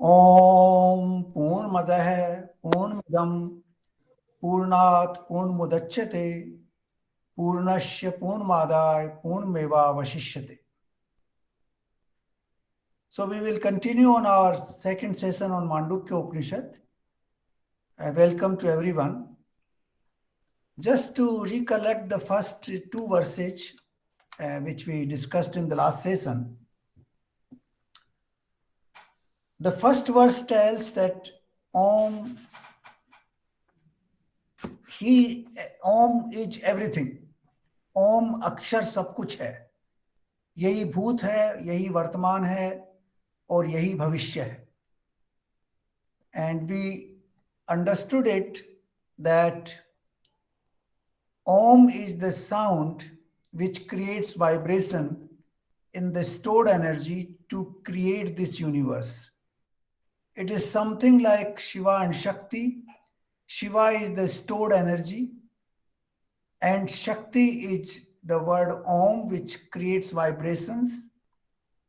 ओम पूर्णमदः पूर्णमिदं पूर्णात् पूर्णमुदच्यते पूर्णस्य पूर्णमादाय पूर्णमेवावशिष्यते. So we will continue on our second session on Mandukya Upanishad. Welcome to everyone. Just to recollect the first two verses which we discussed in the last session. The first verse tells that Om is everything. ओम अक्षर सब कुछ है. यही भूत है, यही वर्तमान है और यही भविष्य है. And we understood it that Om is the sound which creates vibration in the stored energy to create this universe. It is something like Shiva and Shakti. Shiva is the stored energy, and Shakti is the word Om, which creates vibrations,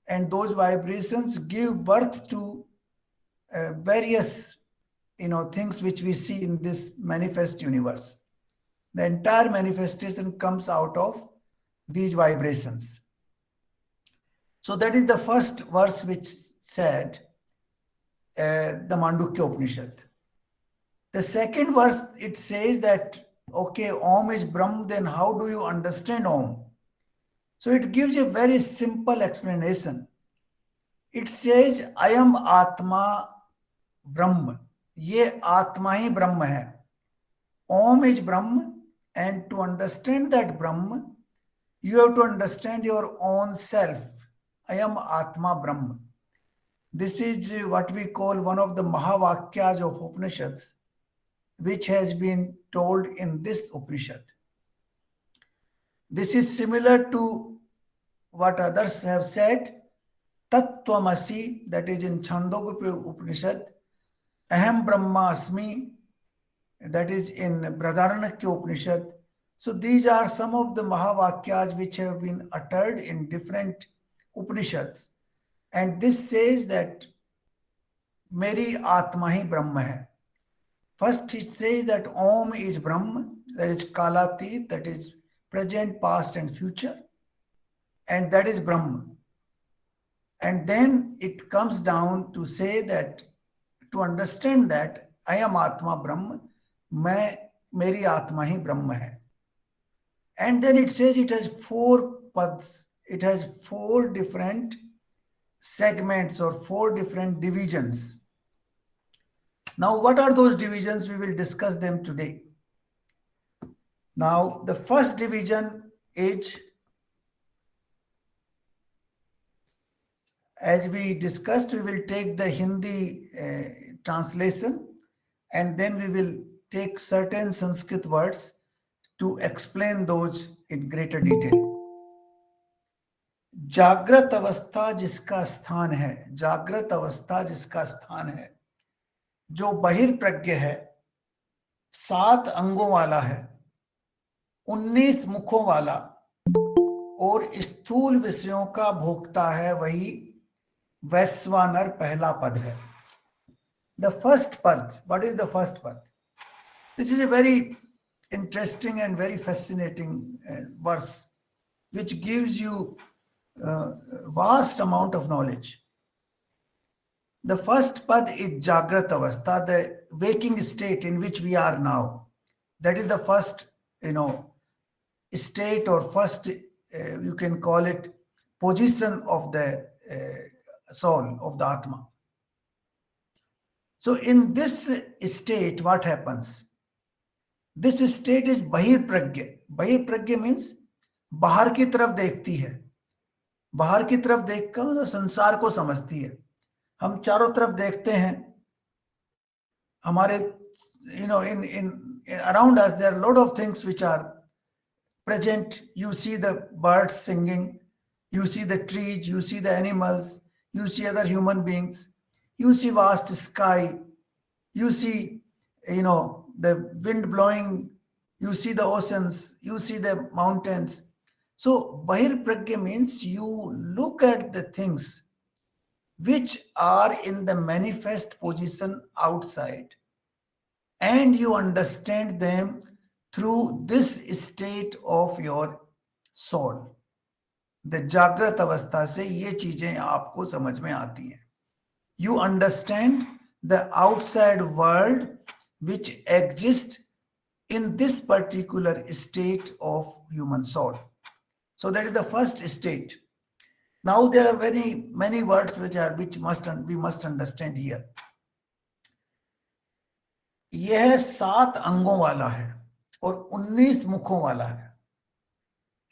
and those vibrations give birth to various things which we see in this manifest universe. The entire manifestation comes out of these vibrations. So that is the first verse which said the Mandukya Upanishad. The second verse, it says that, okay, Om is Brahm, then how do you understand Om? So it gives a very simple explanation. It says, I am Atma Brahm. ये आत्मा ही ब्रह्म है. Om is Brahm, and to understand that Brahm, you have to understand your own self. I am Atma Brahm. This is what we call one of the Mahavakyas of Upanishads, which has been told in this Upanishad. This is similar to what others have said. Tattvamasi, that is in Chandogya Upanishad. Aham Brahmasmi, that is in Brihadaranyaka Upanishad. So these are some of the Mahavakyas which have been uttered in different Upanishads. And this says that Meri Atma hi Brahma hai. First it says that Om is Brahma, that is Kalatit, that is present, past and future. And that is Brahma. And then it comes down to say that, to understand that I am Atma Brahma, Meri Atma hi Brahma hai. And then it says it has 4 pads, it has 4 different segments or 4 different divisions. Now, what are those divisions? We will discuss them today. Now, the first division is, as we discussed, we will take the Hindi translation, and then we will take certain Sanskrit words to explain those in greater detail. जागृत अवस्था जिसका स्थान है, जागृत अवस्था जिसका स्थान है, जो बहिर्प्रज्ञ है, 7 अंगों वाला है, 19 मुखों वाला और स्थूल विषयों का भोक्ता है, वही वैश्वानर पहला पद है. The first pad, what is the first pad? This is a very interesting and very fascinating verse which gives you vast amount of knowledge. The first pad is Jagrat Avastha, the waking state in which we are now. That is the first, state, or first, you can call it, position of the soul, of the Atma. So in this state, what happens? This state is Bahir Pragya. Bahir Pragya means बाहर की तरफ देखती है. बाहर की तरफ देखकर मतलब संसार को समझती है. हम चारों तरफ देखते हैं. हमारे in around us there are a lot of things which are present. You see the birds singing, you see the trees, you see the animals, you see other human beings, you see vast sky, you see the wind blowing, you see the oceans, you see the mountains. So Bahir Pragya means you look at the things which are in the manifest position outside, and you understand them through this state of your soul. The जागृत अवस्था से ये चीजें आपको समझ में आती हैं. You understand the outside world which exists in this particular state of human soul. So that is the first state. Now there are very many words which we must understand here. यह 7 अंगों वाला है और 19 मुखों वाला है.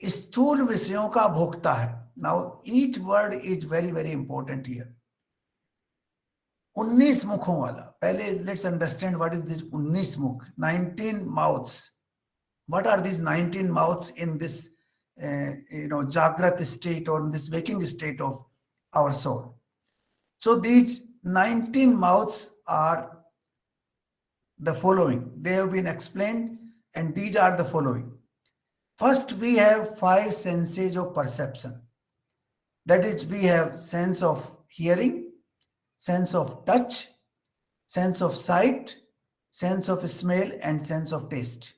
स्थूल विषयों का भोक्ता है. Now each word is very very important here. 19 मुखों वाला. पहले let's understand what is this 19 मुख. 19 mouths. What are these 19 mouths in this Jagrat state or in this waking state of our soul? So these 19 mouths are the following. They have been explained, and these are the following. First, we have 5 senses of perception. That is, we have sense of hearing, sense of touch, sense of sight, sense of smell, and sense of taste.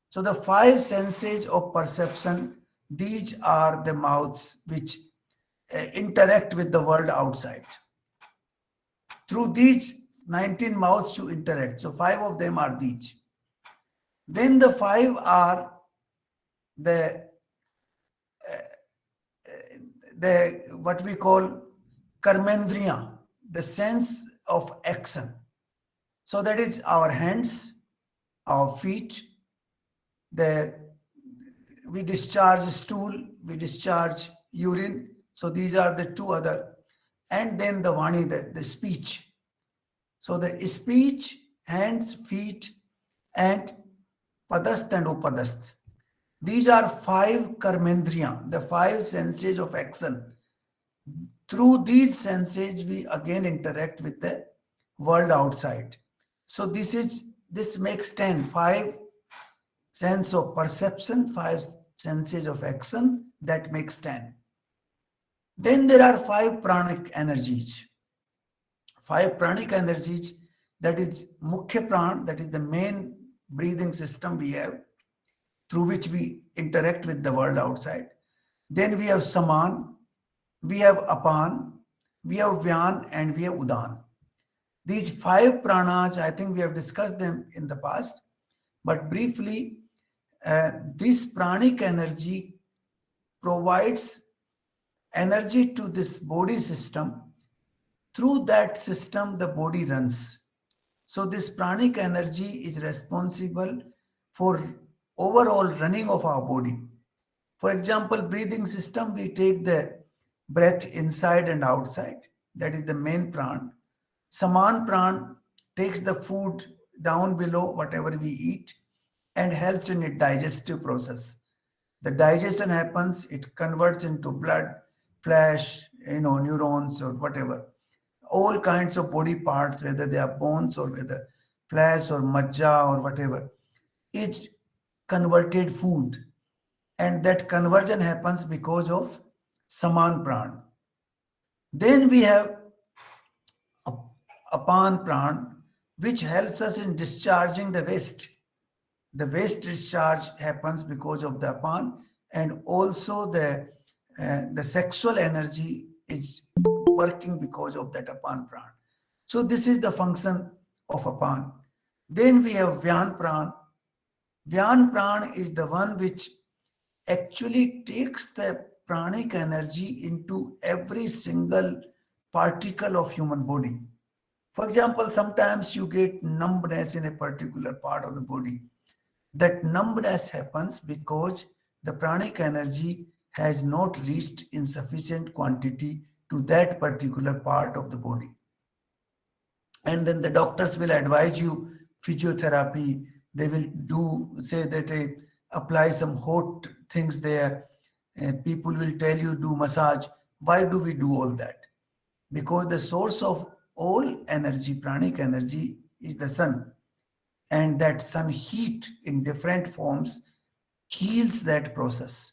So the 5 senses of perception, these are the mouths which interact with the world outside. Through these 19 mouths you interact. So 5 of them are these. Then the 5 are the what we call karmendriya, the sense of action. So that is our hands, our feet, we discharge stool, we discharge urine. So these are the 2 other, and then the vani, the speech. So the speech, hands, feet, and padast and upadast. These are 5 karmendriya, the 5 senses of action. Through these senses, we again interact with the world outside. So this makes 10. 5 sense of perception, 5 senses of action, that makes 10. Then there are 5 pranic energies. 5 pranic energies, that is Mukhya Pran, that is the main breathing system we have, through which we interact with the world outside. Then we have Saman, we have Apan, we have Vyan, and we have Udan. These 5 pranas, I think we have discussed them in the past, but briefly, this pranic energy provides energy to this body system. Through that system, the body runs. So this pranic energy is responsible for overall running of our body. For example, breathing system, we take the breath inside and outside. That is the main pran. Saman pran takes the food down below, whatever we eat, and helps in its digestive process. The digestion happens, it converts into blood, flesh, neurons or whatever. All kinds of body parts, whether they are bones or whether flesh or majja or whatever, it's converted food. And that conversion happens because of Saman Pran. Then we have Apan Pran, which helps us in discharging the waste. The waste discharge happens because of the Apan, and also the sexual energy is working because of that Apan Pran. So this is the function of Apan. Then we have Vyan Pran. Vyan Pran is the one which actually takes the pranic energy into every single particle of human body. For example, sometimes you get numbness in a particular part of the body. That numbness happens because the pranic energy has not reached in sufficient quantity to that particular part of the body. And then the doctors will advise you physiotherapy. They will say that apply some hot things there. People will tell you do massage. Why do we do all that? Because the source of all energy, pranic energy, is the sun. And that sun heat in different forms heals that process.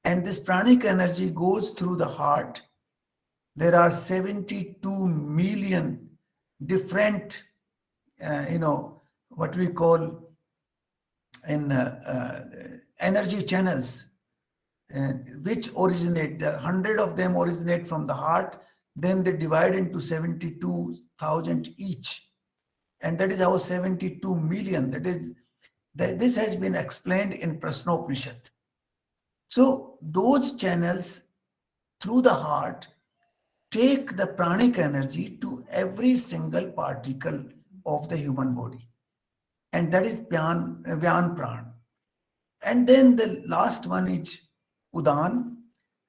And this pranic energy goes through the heart there are 72 million different, what we call in energy channels, which originate, the 100 of them originate from the heart, then they divide into 72,000 each. And that is how 72 million, this has been explained in Prasnopanishad. So those channels through the heart take the pranic energy to every single particle of the human body. And that is Vyan Pran. And then the last one is Udan.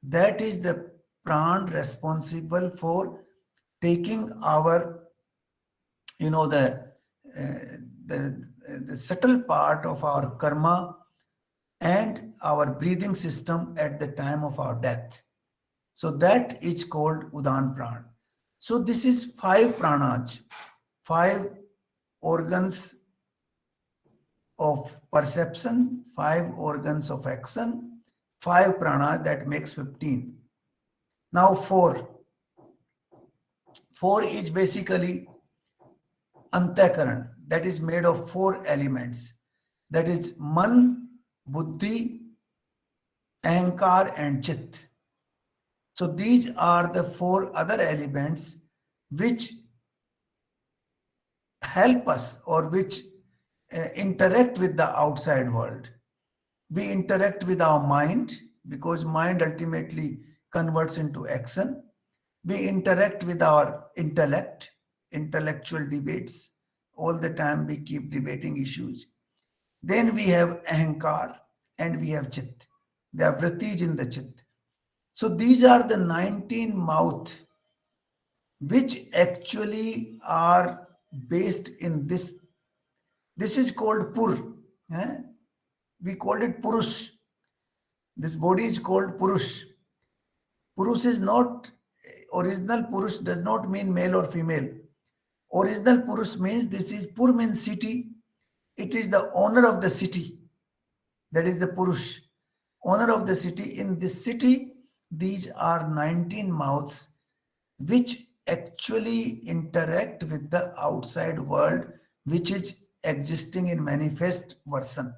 That is the pran responsible for taking our, the subtle part of our karma and our breathing system at the time of our death. So that is called Udan Pran. So this is 5 pranas, 5 organs of perception, 5 organs of action, 5 pranas, that makes 15. Now 4. 4 is basically Antakaran, that is made of 4 elements. That is Man, Buddhi, Ahankar and Chit. So these are the 4 other elements which help us, or which interact with the outside world. We interact with our mind, because mind ultimately converts into action. We interact with our intellect, intellectual debates. All the time we keep debating issues. Then we have Ahankar and we have Chit. There are vrittis in the Chit. So these are the 19 mouth which actually are based in this. This is called Pur. We called it Purush. This body is called Purush. Purush is not, original Purush does not mean male or female. Original Purush means, this is Pur means city. It is the owner of the city. That is the Purush. Owner of the city. In this city, these are 19 mouths which actually interact with the outside world, which is existing in manifest version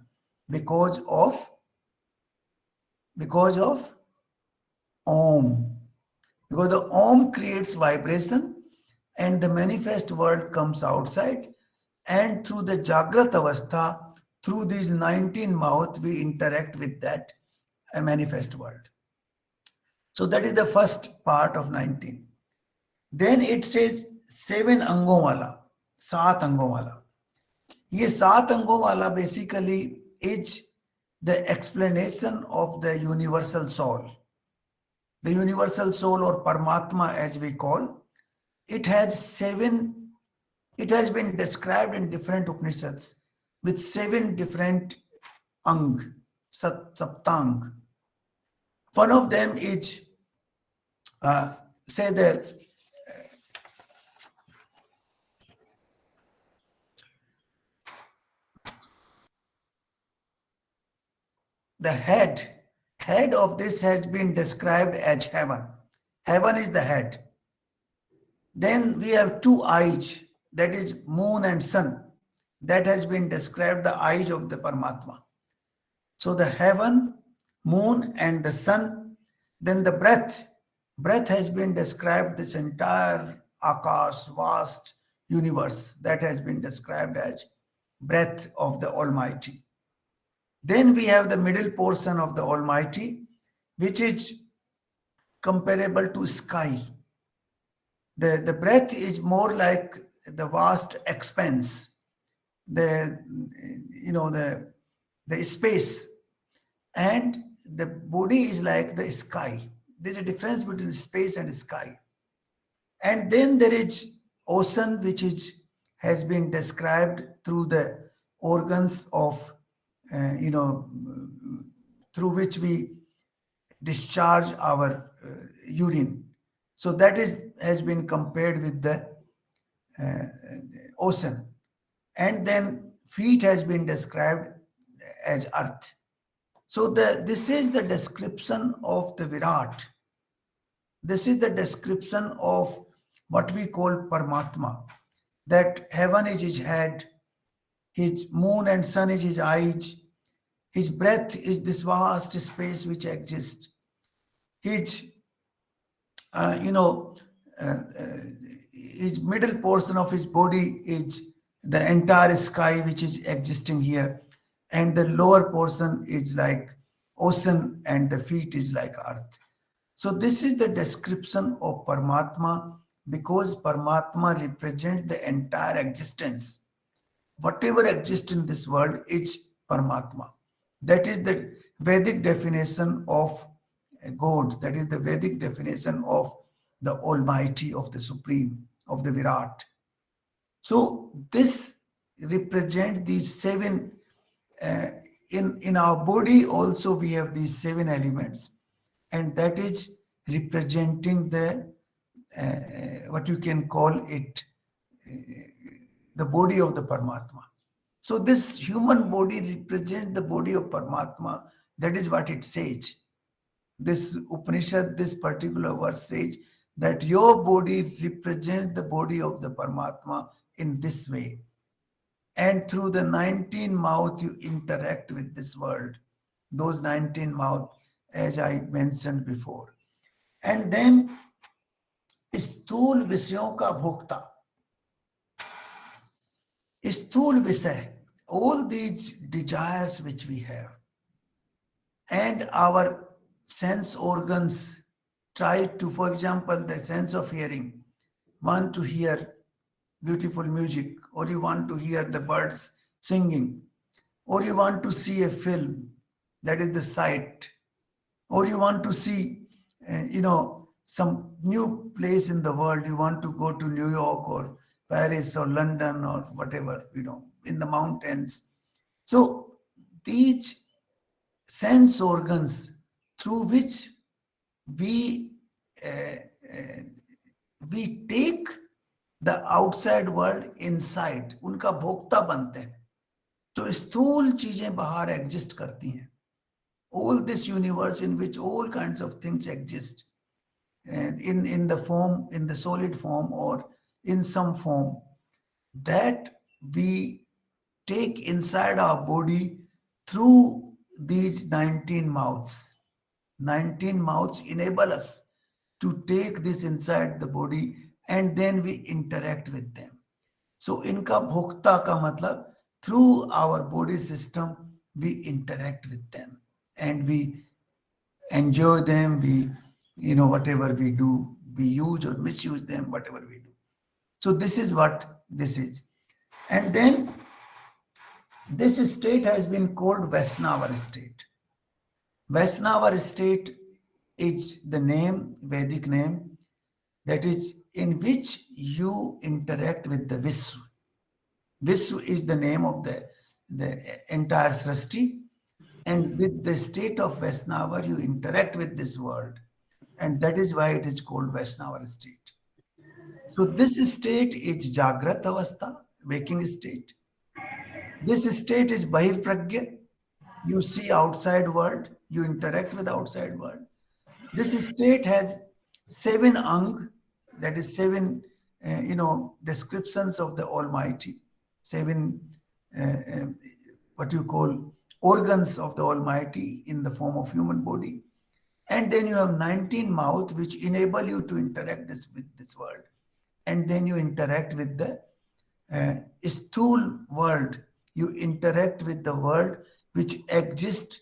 because of Om. Because the Om creates vibration and the manifest world comes outside, and through the Jagrat Avastha, through these 19 mouths, we interact with that manifest world. So that is the first part of 19. Then it says 7 angon wala, 7 angon wala. Ye 7 angon wala basically is the explanation of the universal soul. The universal soul, or Paramatma as we call, it has been described in different Upanishads with 7 different ang, saptang. One of them is, say the head of this has been described as heaven. Heaven is the head. Then we have 2 eyes, that is moon and sun. That has been described, the eyes of the Paramatma. So the heaven, moon and the sun. Then the breath has been described, this entire Akash, vast universe, that has been described as breath of the Almighty. Then we have the middle portion of the Almighty, which is comparable to sky. The breath is more like the vast expanse, the space, and the body is like the sky. There's a difference between space and sky. And then there is ocean, which has been described through the organs of, through which we discharge our urine. So that has been compared with the ocean. And then feet has been described as earth. So this is the description of the Virat. This is the description of what we call Paramatma, that heaven is his head, his moon and sun is his eyes, his breath is this vast space which exists, his, uh, you know, uh, uh, his middle portion of his body is the entire sky which is existing here, and the lower portion is like ocean, and the feet is like earth. So this is the description of Paramatma, because Paramatma represents the entire existence. Whatever exists in this world is Paramatma. That is the Vedic definition of God. That is the Vedic definition of the Almighty, of the Supreme, of the Virat. So this represents these seven. Uh, in our body also we have these seven elements, and that is representing the what you can call it, the body of the Paramatma. So this human body represents the body of Paramatma. That is what it says. This Upanishad, this particular verse says that your body represents the body of the Paramatma in this way. And through the 19 mouth, you interact with this world. Those 19 mouth, as I mentioned before. And then स्थूल विषयों का भोक्ता. स्थूल विषय, all these desires which we have, and our sense organs try to, for example, the sense of hearing, want to hear beautiful music, or you want to hear the birds singing, or you want to see a film, that is the sight, or you want to see, some new place in the world, you want to go to New York or Paris or London or whatever, in the mountains. So these sense organs through which we take the outside world inside, उनका भोक्ता बनते हैं. तो स्थूल चीजें बाहर exist करती हैं. All this universe in which all kinds of things exist, in the form, in the solid form or in some form, that we take inside our body through these 19 mouths. 19 mouths enable us to take this inside the body, and then we interact with them. So इनका भोक्ता का मतलब, through our body system we interact with them and we enjoy them. We, whatever we do, we use or misuse them, whatever we do. So this is what this is. And then this state has been called Vaishnava state. Vaishnava state is the name, Vedic name, that is in which you interact with the Vishwa. Vishwa is the name of the entire Srishti. And with the state of Vaishnava, you interact with this world. And that is why it is called Vaishnava state. So this state is Jagrat Avastha, waking state. This state is Bahir Pragya. You see outside world, you interact with outside world. This state has 7 ang, that is 7, descriptions of the Almighty, 7, what you call organs of the Almighty in the form of human body. And then you have 19 mouth, which enable you to interact with this world. And then you interact with the Sthul world. You interact with the world which exists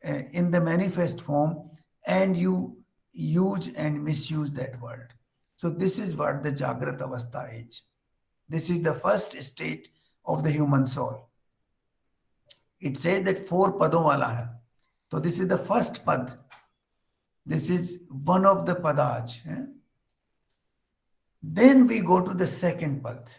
in the manifest form, and you use and misuse that world. So this is what the Jagrat Avastha is. This is the first state of the human soul. It says that 4 padon wala hai. So this is the first pad. This is one of the padaj. Then we go to the second pad.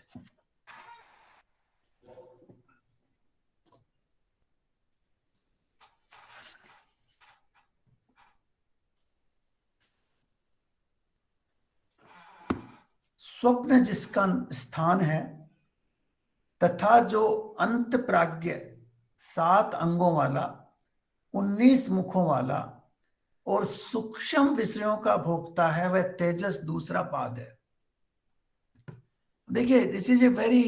स्वप्न जिसका स्थान है, तथा जो अंत प्राज्ञ 7 अंगों वाला, 19 मुखों वाला, और सूक्ष्म विषयों का भोक्ता है वह तेजस दूसरा पाद है। देखिए, this is a very,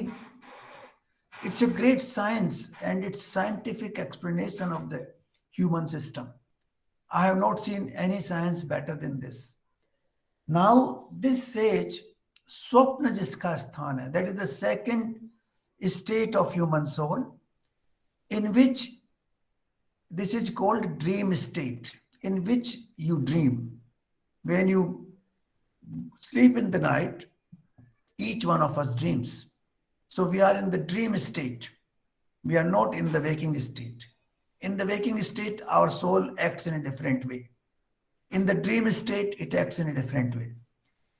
it's a great science and it's scientific explanation of the human system. I have not seen any science better than this. Now, this sage, swapna jiska sthan hai, that is the second state of human soul, in which this is called dream state, in which you dream. When you sleep in the night, each one of us dreams. So we are in the dream state. We are not in the waking state. In the waking state, our soul acts in a different way. In the dream state, it acts in a different way.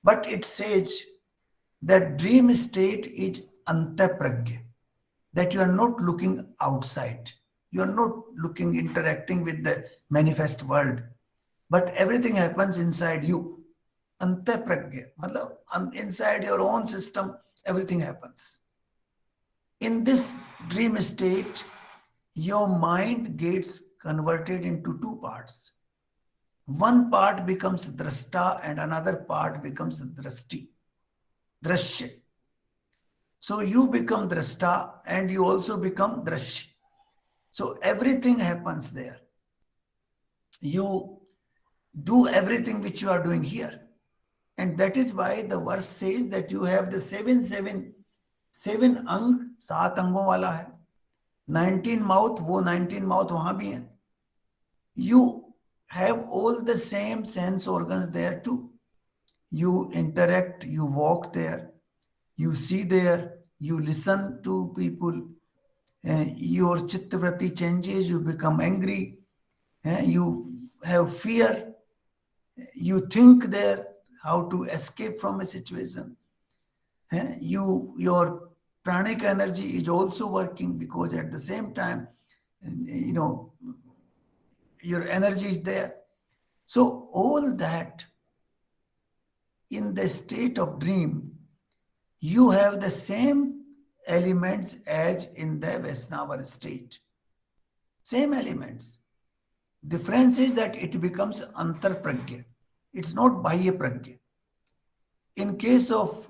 But it says that dream state is antapragya, that you are not looking outside. You are not looking, interacting with the manifest world, but everything happens inside you. Antapragya, matlab inside your own system, everything happens. In this dream state, your mind gets converted into two parts. One part becomes drashta and another part becomes drashti, drashya. So you become drashta and you also become drashya. So everything happens there. You do everything which you are doing here. And that is why the verse says that you have the seven ang, 7 अंगों वाला है, 19 mouth, वो 19 mouth वहां भी है. You have all the same sense organs there too. You interact, you walk there, you see there, you listen to people, your chittavrati changes, you become angry, you have fear, you think there how to escape from a situation. Your pranic energy is also working, because at the same time, your energy is there. So all that, in the state of dream, you have the same elements as in the Vaishnava state. Same elements. Difference is that it becomes antarpragya. It's not bahya pragya. In case of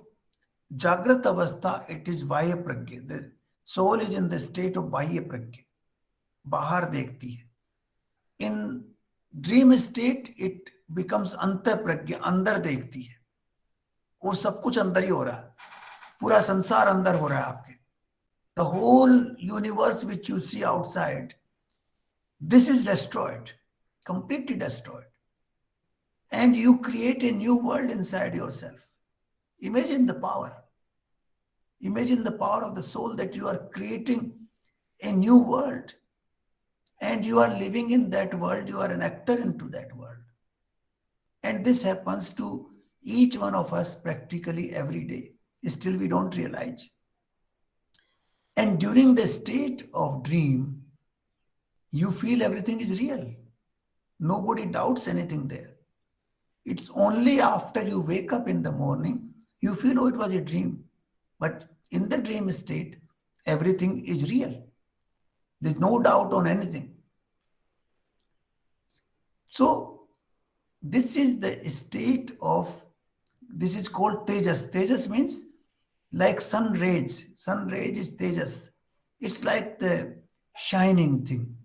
Jagrat Avastha, it is bahya pragya. The soul is in the state of bahya pragya. Bahar dekhti hai. In dream state, it becomes anta pragya, andar dekhti hai. और सब कुछ अंदर ही हो रहा है, पूरा संसार अंदर हो रहा है आपके. The whole universe which you see outside, this is destroyed, completely destroyed. And you create a new world inside yourself. Imagine the power. Imagine the power of the soul, that you are creating a new world. And you are living in that world, you are an actor into that world. And this happens to each one of us practically every day. Still we don't realize. And during the state of dream, you feel everything is real. Nobody doubts anything there. It's only after you wake up in the morning, you feel, oh, it was a dream. But in the dream state, everything is real. There's no doubt on anything. So this is the state of, this is called tejas. Tejas means like sun rays. Sun rays is tejas. It's like the shining thing.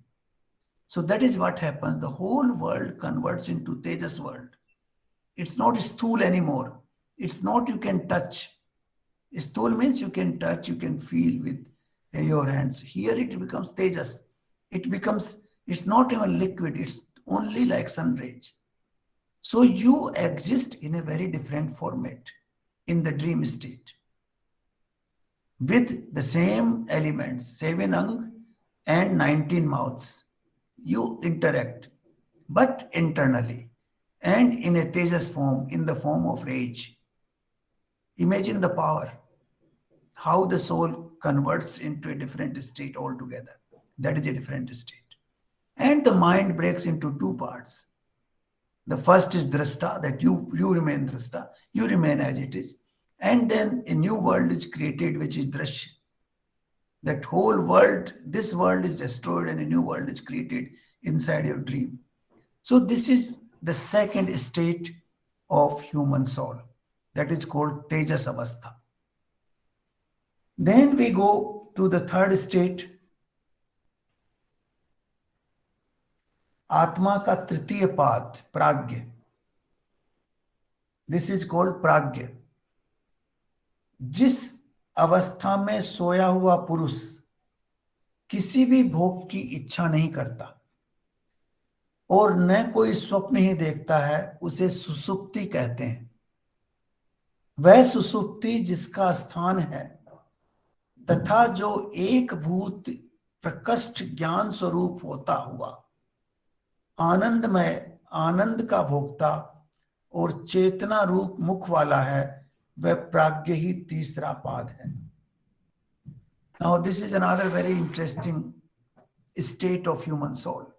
So that is what happens. The whole world converts into tejas world. It's not sthul anymore. It's not you can touch. Sthul means you can touch, you can feel with your hands. Here it becomes tejas. It becomes, it's not even liquid. It's only like sun rays. So you exist in a very different format in the dream state, with the same elements, 7 ang and 19 mouths. You interact, but internally, and in a tejas form, in the form of rage. Imagine the power, how the soul converts into a different state altogether. That is a different state. And the mind breaks into two parts. The first is drashta, that you remain drashta, you remain as it is. And then a new world is created, which is drashya. That whole world, this world is destroyed and a new world is created inside your dream. So this is the second state of human soul. That is called Tejas Avastha. Then we go to the third state, आत्मा का तृतीय पाद, प्राज्ञ. This is called प्राज्ञ. जिस अवस्था में सोया हुआ पुरुष किसी भी भोग की इच्छा नहीं करता और न कोई स्वप्न ही देखता है, उसे सुसुप्ति कहते हैं. वह सुसुप्ति जिसका स्थान है तथा जो एक भूत प्रकृष्ट ज्ञान स्वरूप होता हुआ आनंदमय, आनंद का भोक्ता और चेतना रूप मुख वाला है, वह प्राज्ञ ही तीसरा पाद है. Now this is another very interesting state of human soul.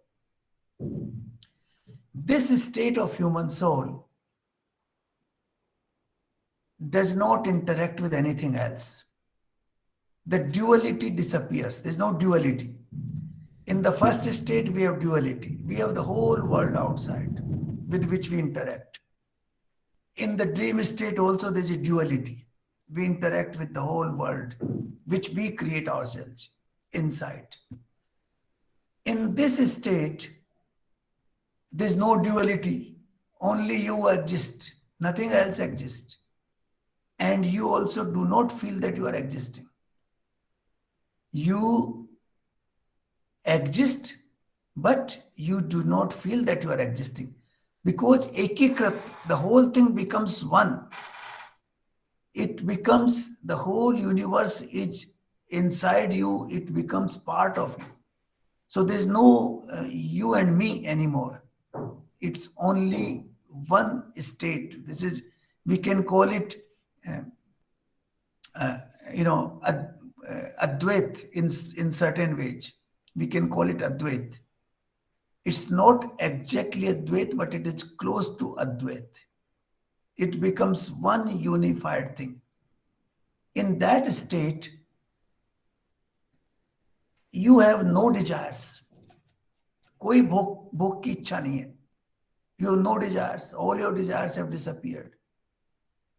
This state of human soul does not interact with anything else. The duality disappears. There's no duality. In the first state, we have duality. We have the whole world outside with which we interact. In the dream state also, there's a duality. We interact with the whole world, which we create ourselves inside. In this state, there's no duality. Only you exist. Nothing else exists. And you also do not feel that you are existing. You exist, but you do not feel that you are existing. Because ekikrat, the whole thing becomes one. It becomes, the whole universe is inside you. It becomes part of you. So there's no you and me anymore. It's only one state. This is, we can call it, Advait in certain ways. We can call it Advait. It's not exactly Advait, but it is close to Advait. It becomes one unified thing. In that state, you have no desires. कोई भोग की इच्छा नहीं है. You have no desires. All your desires have disappeared.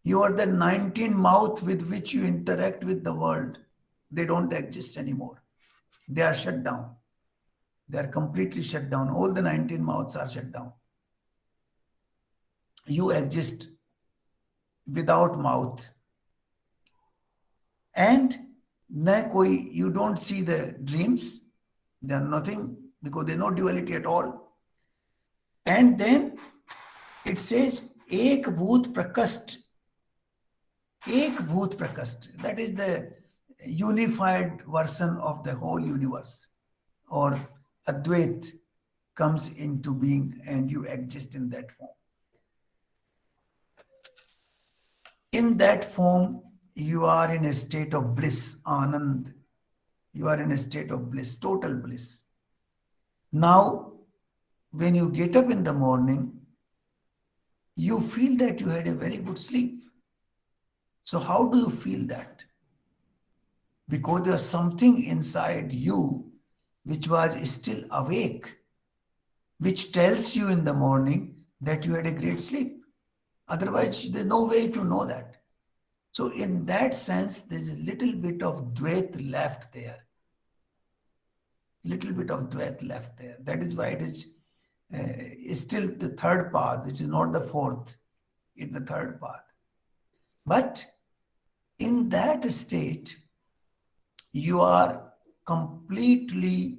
You are the 19 mouths with which you interact with the world. They don't exist anymore. They are shut down. They are completely shut down. All the 19 mouths are shut down. You exist without mouth. And you don't see the dreams. They are nothing because there is no duality at all. And then it says, Ek Bhoot Prakast. Ek Bhoot Prakast. That is the unified version of the whole universe. Or Advait comes into being and you exist in that form. In that form, you are in a state of bliss, Anand. You are in a state of bliss, total bliss. Now, when you get up in the morning, you feel that you had a very good sleep. So how do you feel that? Because there's something inside you which was still awake, which tells you in the morning that you had a great sleep. Otherwise, there's no way to know that. So in that sense, there's a little bit of Dvait left there. Little bit of Dvait left there. That is why it is still the third path. It is not the fourth. It's the third path. But in that state, you are completely,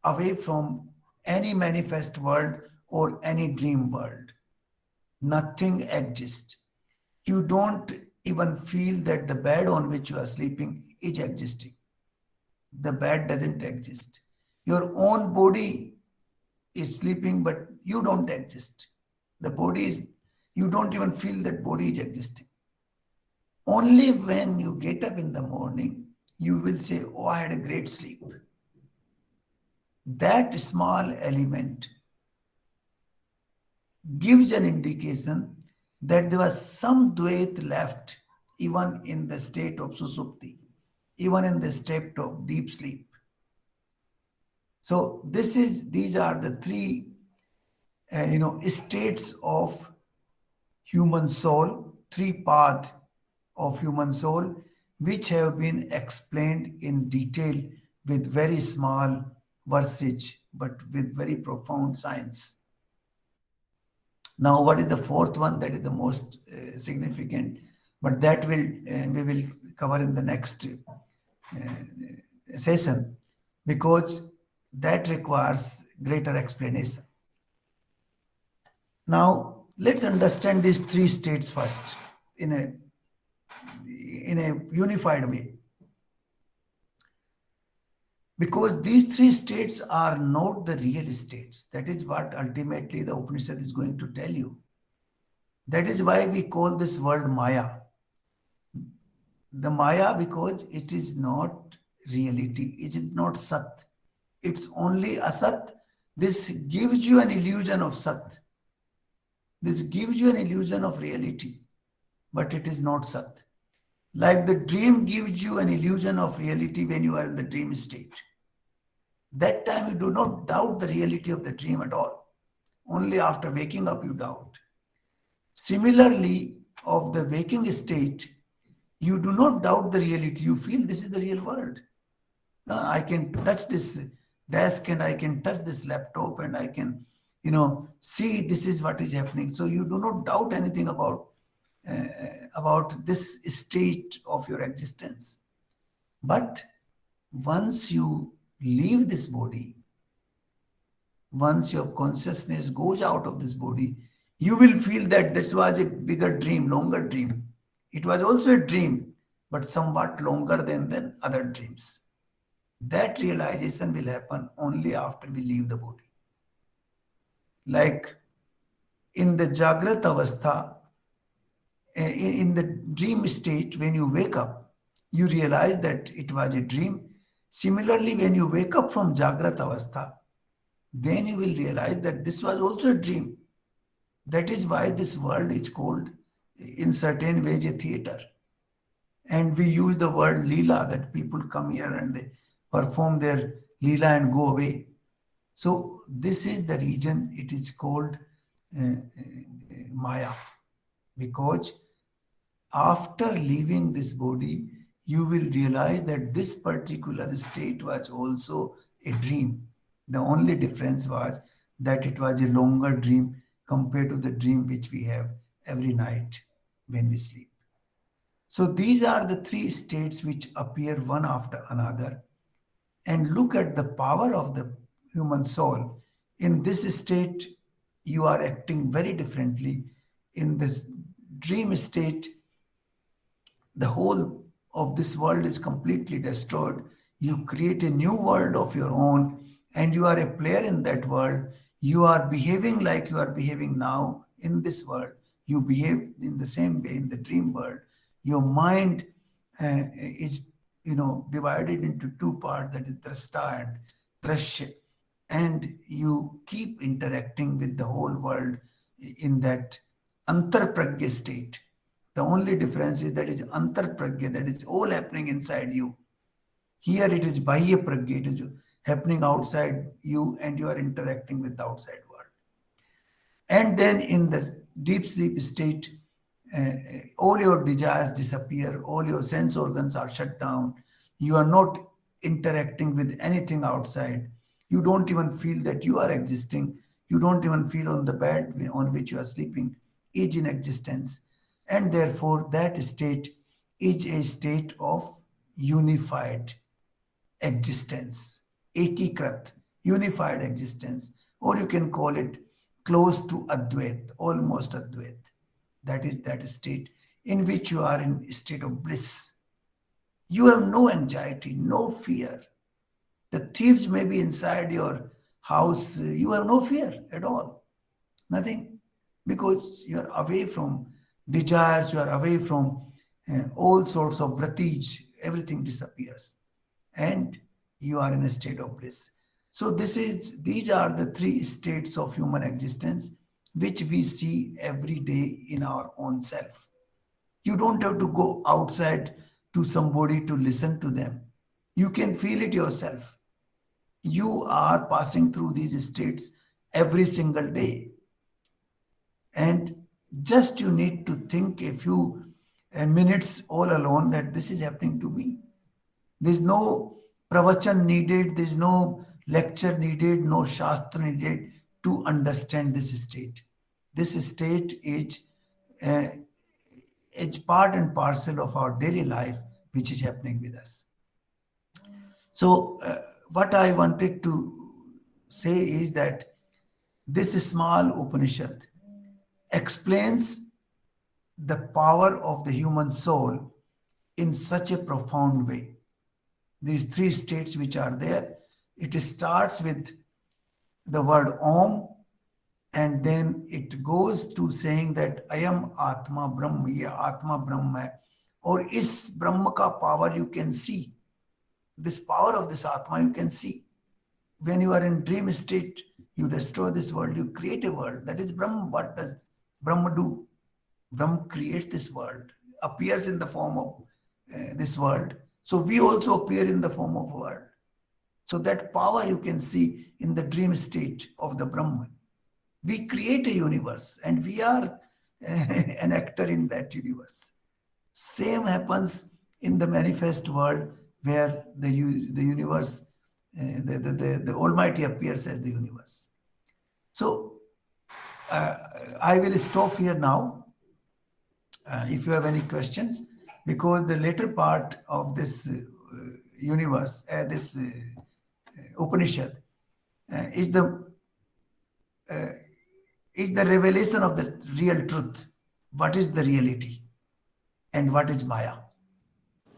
away from any manifest world or any dream world. Nothing exists. You don't even feel that the bed on which you are sleeping is existing. The bed doesn't exist. Your own body is sleeping, but you don't exist. The body is, you don't even feel that body is existing. Only when you get up in the morning, you will say, oh, I had a great sleep. That small element gives an indication that there was some Dvait left even in the state of Susupti, even in the state of deep sleep. So these are the three states of human soul, three paths of human soul, which have been explained in detail with very small versage, but with very profound science. Now, what is the fourth one? That is the most significant, but that we will cover in the next session, because that requires greater explanation. Now, let's understand these three states first in a unified way. Because these three states are not the real states. That is what ultimately the Upanishad is going to tell you. That is why we call this world Maya. The Maya, because it is not reality, it is not Sat. It's only Asat. This gives you an illusion of Sat. This gives you an illusion of reality, but it is not Sat. Like the dream gives you an illusion of reality when you are in the dream state. That time you do not doubt the reality of the dream at all. Only after waking up you doubt. Similarly, of the waking state, you do not doubt the reality. You feel this is the real world. I can touch this desk and I can touch this laptop and I can, see this is what is happening. So you do not doubt anything about this state of your existence. But once you leave this body, once your consciousness goes out of this body, you will feel that this was a bigger dream, longer dream. It was also a dream, but somewhat longer than other dreams. That realization will happen only after we leave the body. Like in the Jagrat Avastha, in the dream state, when you wake up, you realize that it was a dream. Similarly, when you wake up from Jagrat Avastha, then you will realize that this was also a dream. That is why this world is called, in certain ways, a theater. And we use the word Leela, that people come here and they perform their Leela and go away. So this is the region it is called Maya. Because after leaving this body, you will realize that this particular state was also a dream. The only difference was that it was a longer dream compared to the dream which we have every night when we sleep. So these are the three states which appear one after another. And look at the power of the human soul. In this state, you are acting very differently. In this dream state, the whole of this world is completely destroyed. You create a new world of your own, and you are a player in that world. You are behaving like you are behaving now in this world. You behave in the same way in the dream world. Your mind is, divided into two parts, that is drashta and drashya. And you keep interacting with the whole world in that antarpragya state. The only difference is that is antarpragya, that is all happening inside you. Here it is bahya pragya, it is happening outside you and you are interacting with the outside world. And then in the deep sleep state, all your desires disappear, all your sense organs are shut down. You are not interacting with anything outside. You don't even feel that you are existing. You don't even feel on the bed on which you are sleeping is in existence. And therefore, that state is a state of unified existence, ekikrat, unified existence, or you can call it close to Advait, almost Advait. That is that state in which you are in a state of bliss. You have no anxiety, no fear. The thieves may be inside your house. You have no fear at all. Nothing. Because you are away from desires, you are away from all sorts of vratij. Everything disappears. And you are in a state of bliss. So these are the three states of human existence which we see every day in our own self. You don't have to go outside to somebody to listen to them. You can feel it yourself. You are passing through these states every single day. And just you need to think a few minutes all alone that this is happening to me. There's no pravachan needed, there's no lecture needed, no shastra needed to understand this state. This state uh, is part and parcel of our daily life, which is happening with us. So, what I wanted to say is that this small Upanishad explains the power of the human soul in such a profound way. These three states which are there, it starts with the word Om, and then it goes to saying that I am Atma Brahma, ye Atma Brahma hai. Or is Brahma ka power you can see. This power of this Atma you can see. When you are in dream state, you destroy this world, you create a world. That is Brahma. What does Brahma do? Brahma creates this world, appears in the form of this world. So we also appear in the form of world. So that power you can see in the dream state of the Brahman. We create a universe and we are an actor in that universe. Same happens in the manifest world where the universe, the Almighty appears as the universe. So I will stop here now. If you have any questions, because the later part of this universe, this Upanishad, is the revelation of the real truth. What is the reality and what is Maya?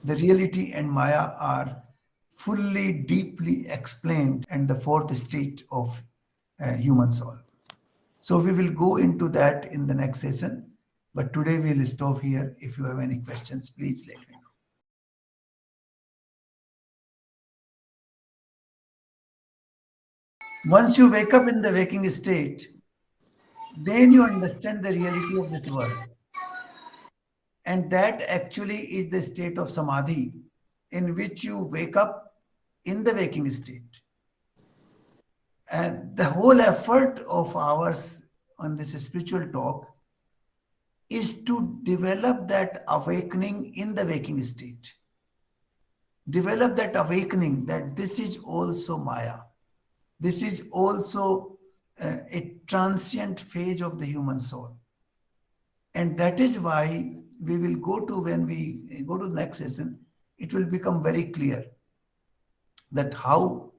The reality and Maya are fully, deeply explained in the fourth state of human soul. So we will go into that in the next session. But today we'll stop here. If you have any questions, please let me know. Once you wake up in the waking state, then you understand the reality of this world. And that actually is the state of samadhi, in which you wake up in the waking state. And the whole effort of ours on this spiritual talk is to develop that awakening in the waking state. Develop that awakening that this is also Maya. This is also a transient phase of the human soul. And that is why we will go to, when we go to the next session, it will become very clear that how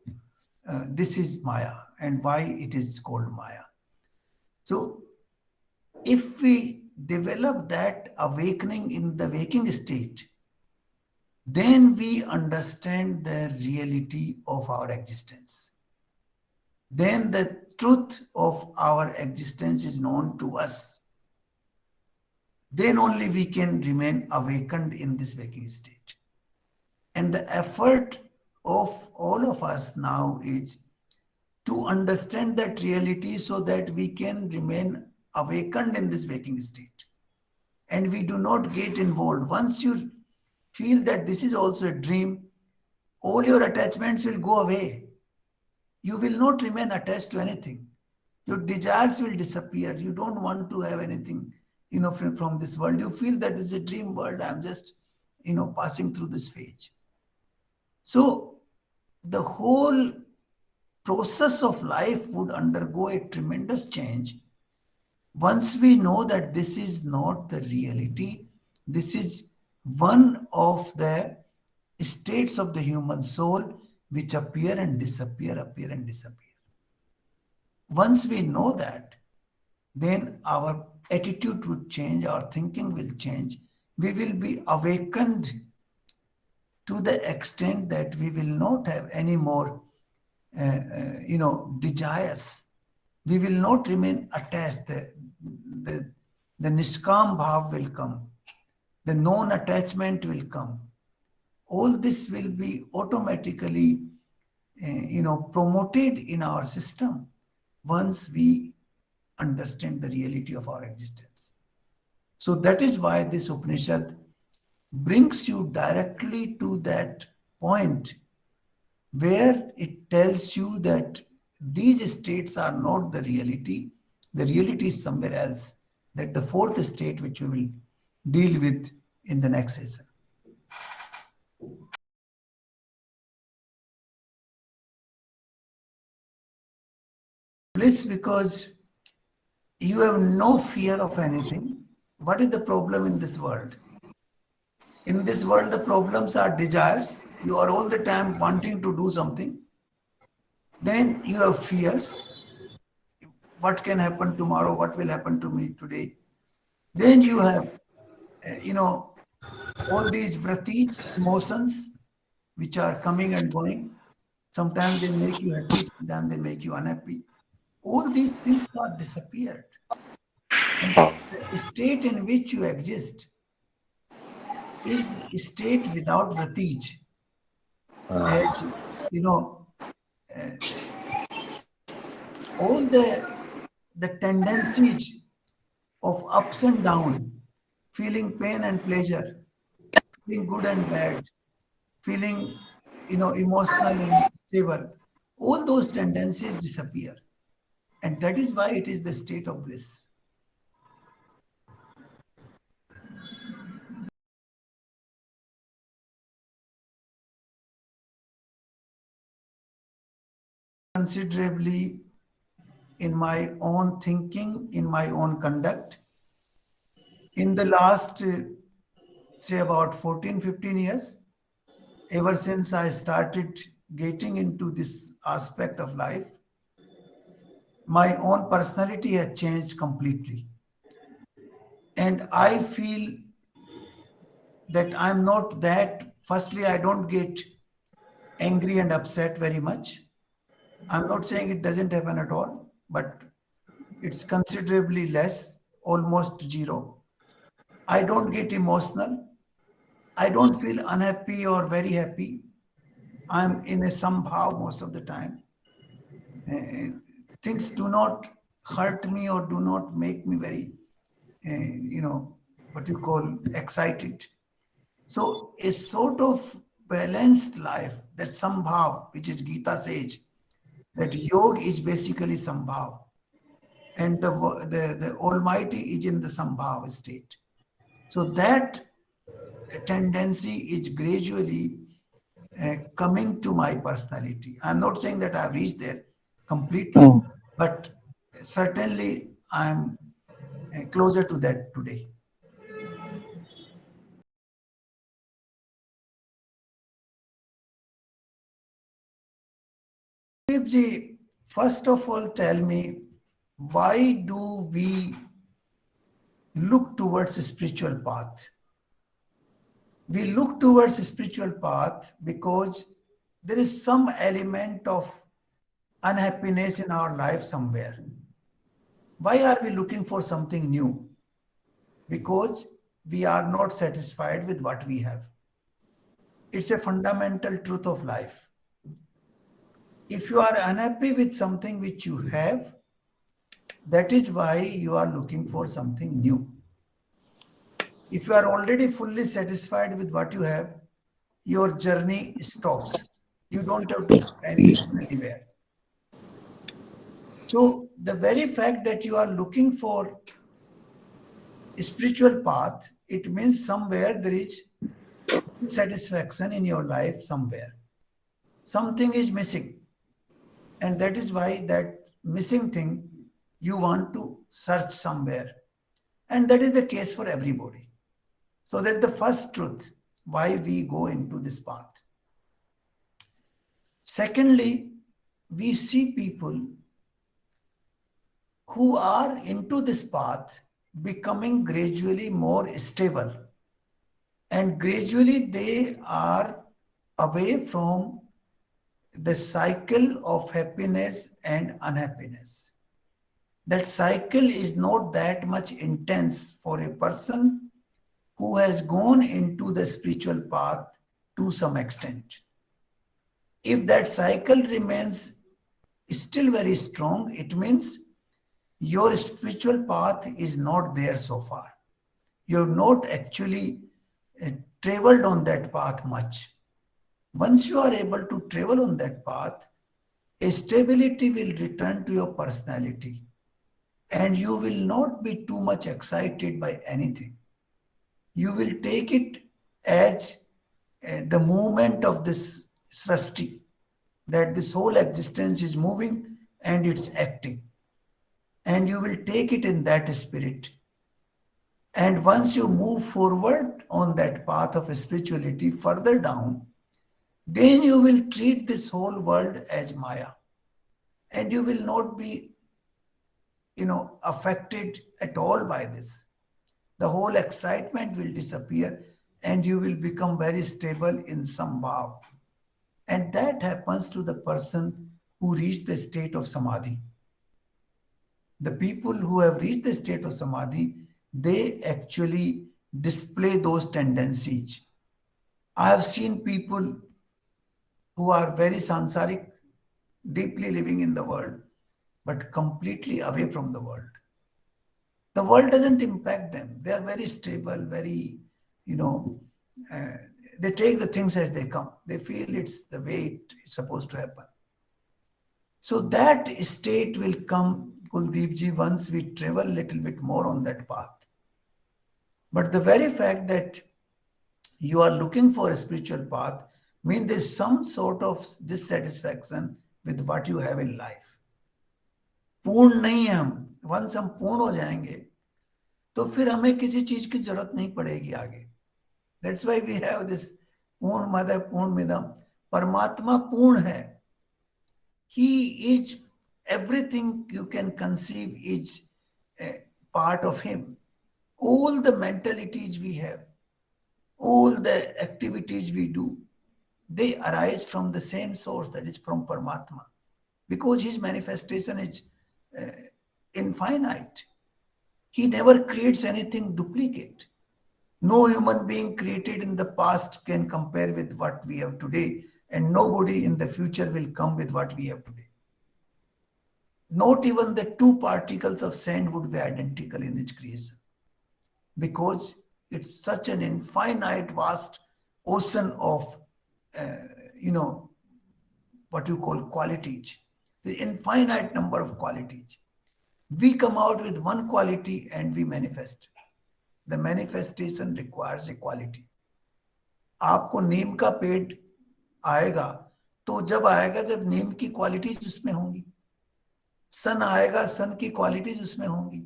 this is Maya and why it is called Maya. So if we develop that awakening in the waking state, then we understand the reality of our existence. Then the truth of our existence is known to us. Then only we can remain awakened in this waking state. And the effort of all of us now is to understand that reality so that we can remain awakened in this waking state. And we do not get involved. Once you feel that this is also a dream, all your attachments will go away. You will not remain attached to anything. Your desires will disappear. You don't want to have anything, from this world. You feel that it's a dream world. I'm just, passing through this phase. So the whole process of life would undergo a tremendous change once we know that this is not the reality. This is one of the states of the human soul which appear and disappear, appear and disappear. Once we know that, then our attitude would change, our thinking will change. We will be awakened to the extent that we will not have any more, desires. We will not remain attached. The Nishkam Bhav will come. The non-attachment will come. All this will be automatically, promoted in our system once we understand the reality of our existence. So that is why this Upanishad brings you directly to that point where it tells you that these states are not the reality. The reality is somewhere else. That the fourth state which we will deal with in the next session. Bliss because you have no fear of anything. What is the problem in this world? In this world, the problems are desires. You are all the time wanting to do something. Then you have fears. What can happen tomorrow? What will happen to me today? Then you have, all these vratis, emotions, which are coming and going. Sometimes they make you happy, sometimes they make you unhappy. All these things are disappeared. The state in which you exist is a state without vratige. As all the tendencies of ups and down, feeling pain and pleasure, feeling good and bad, feeling emotional and stable, all those tendencies disappear. And that is why it is the state of bliss. Considerably in my own thinking, in my own conduct. In the last, say about 14, 15 years, ever since I started getting into this aspect of life, my own personality has changed completely. And I feel that I'm not that, firstly, I don't get angry and upset very much. I'm not saying it doesn't happen at all, but it's considerably less, almost zero. I don't get emotional. I don't feel unhappy or very happy. I'm in a sambhav most of the time. Things do not hurt me or do not make me very, what you call excited. So a sort of balanced life, that sambhav, which is Gita says, that yoga is basically sambhav. And the Almighty is in the sambhav state. So that tendency is gradually coming to my personality. I'm not saying that I've reached there completely, but certainly I'm closer to that today. Ji, first of all, tell me, why do we look towards a spiritual path? We look towards a spiritual path because there is some element of unhappiness in our life somewhere. Why are we looking for something new? Because we are not satisfied with what we have. It's a fundamental truth of life. If you are unhappy with something which you have, that is why you are looking for something new. If you are already fully satisfied with what you have, your journey is stopped. You don't have to go anywhere. So the very fact that you are looking for a spiritual path, it means somewhere there is satisfaction in your life somewhere. Something is missing. And that is why that missing thing you want to search somewhere. And that is the case for everybody. So that's the first truth why we go into this path. Secondly, we see people who are into this path becoming gradually more stable, and gradually they are away from the cycle of happiness and unhappiness. That cycle is not that much intense for a person who has gone into the spiritual path to some extent. If that cycle remains still very strong, it means your spiritual path is not there so far. You've not actually traveled on that path much. Once you are able to travel on that path, a stability will return to your personality. and you will not be too much excited by anything. You will take it as the movement of this srashti, that this whole existence is moving and it's acting. And you will take it in that spirit. And once you move forward on that path of spirituality further down, then you will treat this whole world as Maya. And you will not be, affected at all by this. The whole excitement will disappear and you will become very stable in sambhav. And that happens to the person who reached the state of samadhi. The people who have reached the state of samadhi, they actually display those tendencies. I have seen people who are very sansaric, deeply living in the world, but completely away from the world. The world doesn't impact them. They are very stable, very, they take the things as they come. They feel it's the way it's supposed to happen. So that state will come, Kuldeep ji, once we travel a little bit more on that path. But the very fact that you are looking for a spiritual path means there's some sort of dissatisfaction with what you have in life. पूर्ण नहीं है हम, once हम पूर्ण हो जाएंगे तो फिर हमें किसी चीज की जरूरत नहीं पड़ेगी आगे. That's why we have this पूर्णमद पूर्णमिदम. परमात्मा पूर्ण है. He is everything you can conceive is a part of him. All the mentalities we have, all the activities we do, they arise from the same source, that is from Paramatma, because his manifestation is infinite. He never creates anything duplicate. No human being created in the past can compare with what we have today, and nobody in the future will come with what we have today. Not even the two particles of sand would be identical in its creation, because it's such an infinite, vast ocean of, what you call qualities, the infinite number of qualities. We come out with one quality and we manifest. The manifestation requires a quality. आपको नीम का पेड़ आएगा तो जब आएगा जब नीम की qualities उसमें होंगी. सन आएगा, सन की क्वालिटीज उसमें होंगी.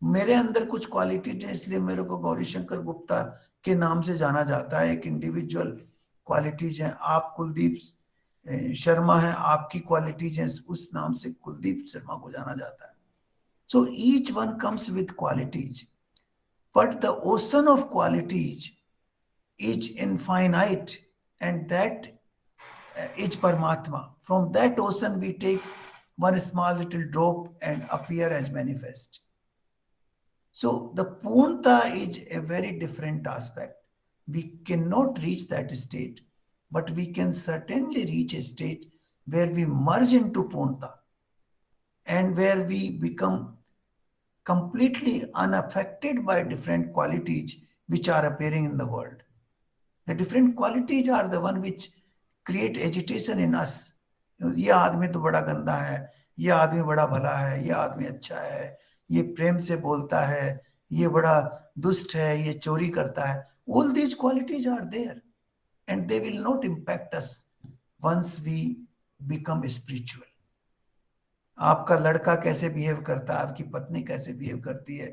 मेरे अंदर कुछ क्वालिटीज है, इसलिए मेरे को गौरी शंकर गुप्ता के नाम से जाना जाता है. एक इंडिविजुअल क्वालिटीज हैं. आप कुलदीप शर्मा हैं, आपकी क्वालिटीज हैं, उस नाम से कुलदीप शर्मा को जाना जाता है. So each one comes with qualities, but the ocean of qualities is infinite, and that is Paramatma. From that ocean we take one small little drop and appear as manifest. So the Purnta is a very different aspect. We cannot reach that state, but we can certainly reach a state where we merge into Purnta and where we become completely unaffected by different qualities which are appearing in the world. The different qualities are the one which create agitation in us. ये आदमी तो बड़ा गंदा है, ये आदमी बड़ा भला है, ये आदमी अच्छा है, ये प्रेम से बोलता है, ये बड़ा दुष्ट है, ये चोरी करता है. All these qualities are there and they will not impact us once we become spiritual. आपका लड़का कैसे बिहेव करता है, आपकी पत्नी कैसे बिहेव करती है,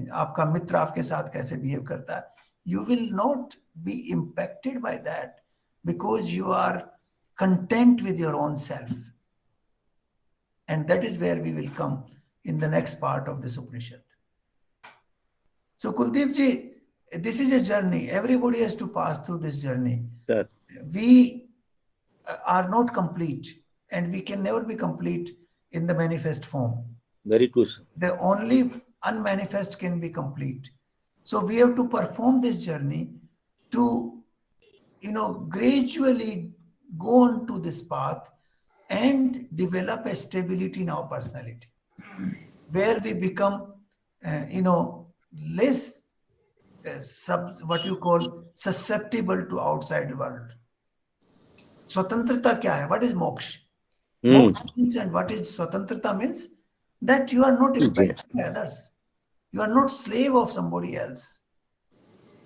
आपका मित्र आपके साथ कैसे बिहेव करता है, you will not be impacted by that because you are content with your own self. And that is where we will come in the next part of this Upanishad. So Kuldeep ji, this is a journey. Everybody has to pass through this journey. Sir. We are not complete and we can never be complete in the manifest form. Very true, sir. The only unmanifest can be complete. So we have to perform this journey to, gradually go on to this path and develop a stability in our personality, where we become, less, what you call, susceptible to outside world. Swatantrata kya hai? What is moksha? Moksha means, and what is swatantrata means? that you are not ji impacted by others. You are not slave of somebody else.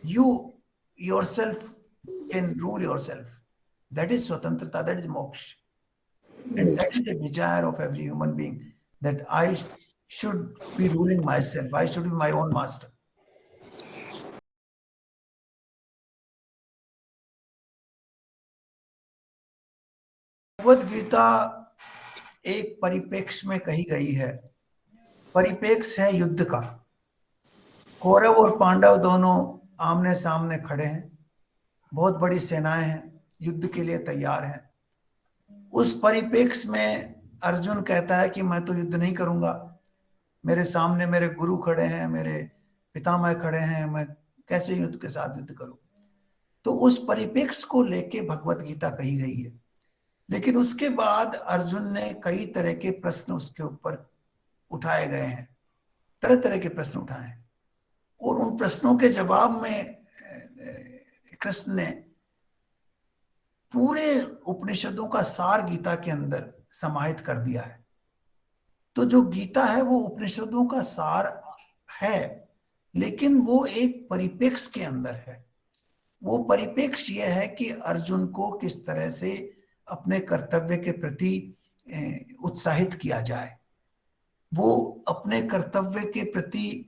You yourself can rule yourself. That is swatantrata, that is moksha. And that is the desire of every human being, that I should be ruling myself. I should be my own master. Bhagavad Gita एक परिप्रेक्ष्य में कही गई है। परिप्रेक्ष्य है युद्ध का। कौरव और पांडव दोनों आमने सामने खड़े हैं, बहुत बड़ी सेनाएं हैं, युद्ध के लिए तैयार हैं। उस परिप्रेक्ष्य में अर्जुन कहता है कि मैं तो युद्ध नहीं करूंगा, मेरे सामने मेरे गुरु खड़े हैं, मेरे पितामह खड़े हैं, मैं कैसे युद्ध के साथ युद्ध करूं। तो उस परिप्रेक्ष्य को लेके भगवत गीता कही गई है। लेकिन उसके बाद अर्जुन ने कई तरह के प्रश्न उसके ऊपर उठाए गए हैं, तरह तरह के प्रश्न उठाए हैं, और उन प्रश्नों के जवाब में कृष्ण ने पूरे उपनिषदों का सार गीता के अंदर समाहित कर दिया है। तो जो गीता है वो उपनिषदों का सार है, लेकिन वो एक परिप्रेक्ष्य के अंदर है। वो परिप्रेक्ष्य यह है कि अर्जुन को किस तरह से अपने कर्तव्य के प्रति उत्साहित किया जाए। वो अपने कर्तव्य के प्रति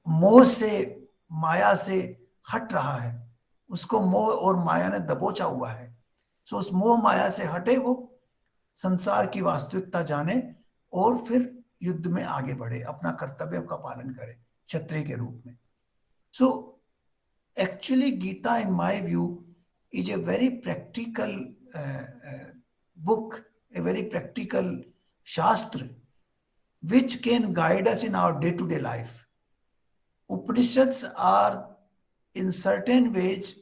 मोह से, माया से हट रहा है, उसको मोह और माया ने दबोचा हुआ है। सो उस मोह माया से हटे, वो संसार की वास्तविकता जाने और फिर युद्ध में आगे बढ़े, अपना कर्तव्य का पालन करे क्षत्रिय के रूप में। So actually Gita in my view is a very practical book, a very practical shastra which can guide us in our day-to-day life. Upanishads are in certain ways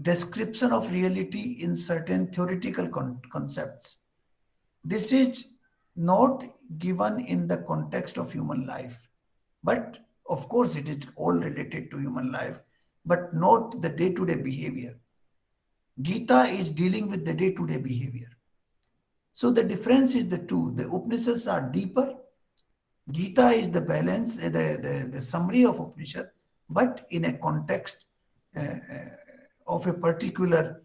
description of reality in certain theoretical concepts. This is not given in the context of human life, but of course it is all related to human life, but not the day-to-day behavior. Gita is dealing with the day-to-day behavior. So the difference is the two. The Upanishads are deeper. Gita is the balance, the summary of Upanishad, but in a context of a particular,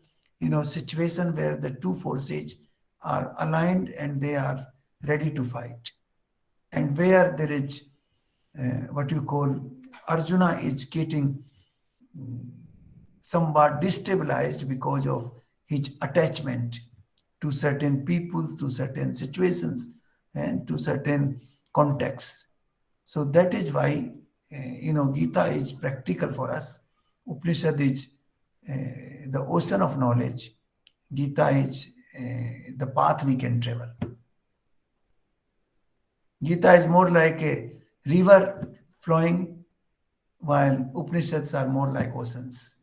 situation where the two forces are aligned and they are ready to fight, and where there is what you call Arjuna is getting somewhat destabilized because of his attachment to certain people, to certain situations, and to certain contexts. So that is why, Gita is practical for us. Upanishad is the ocean of knowledge. Gita is the path we can travel. Gita is more like a river flowing, while Upanishads are more like oceans.